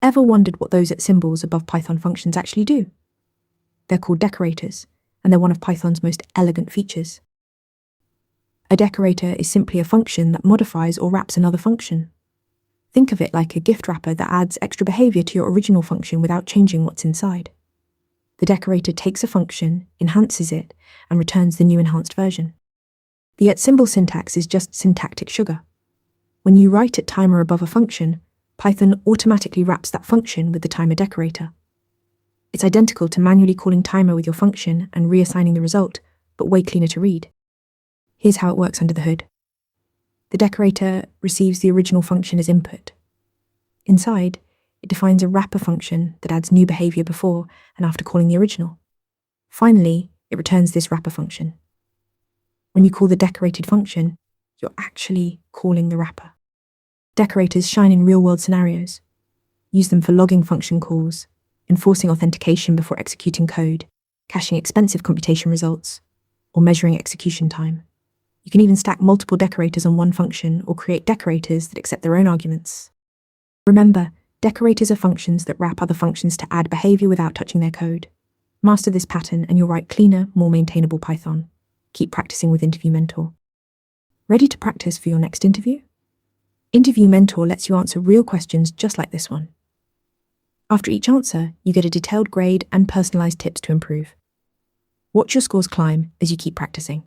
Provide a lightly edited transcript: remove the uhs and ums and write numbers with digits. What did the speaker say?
Ever wondered what those symbols above Python functions actually do? They're called decorators, and they're one of Python's most elegant features. A decorator is simply a function that modifies or wraps another function. Think of it like a gift wrapper that adds extra behavior to your original function without changing what's inside. The decorator takes a function, enhances it, and returns the new enhanced version. The @symbol syntax is just syntactic sugar. When you write at timer above a function, Python automatically wraps that function with the timer decorator. It's identical to manually calling timer with your function and reassigning the result, but way cleaner to read. Here's how it works under the hood. The decorator receives the original function as input. Inside, it defines a wrapper function that adds new behavior before and after calling the original. Finally, it returns this wrapper function. When you call the decorated function, you're actually calling the wrapper. Decorators shine in real-world scenarios. Use them for logging function calls, enforcing authentication before executing code, caching expensive computation results, or measuring execution time. You can even stack multiple decorators on one function or create decorators that accept their own arguments. Remember, decorators are functions that wrap other functions to add behavior without touching their code. Master this pattern and you'll write cleaner, more maintainable Python. Keep practicing with Interview Mentor. Ready to practice for your next interview? Interview Mentor lets you answer real questions just like this one. After each answer, you get a detailed grade and personalized tips to improve. Watch your scores climb as you keep practicing.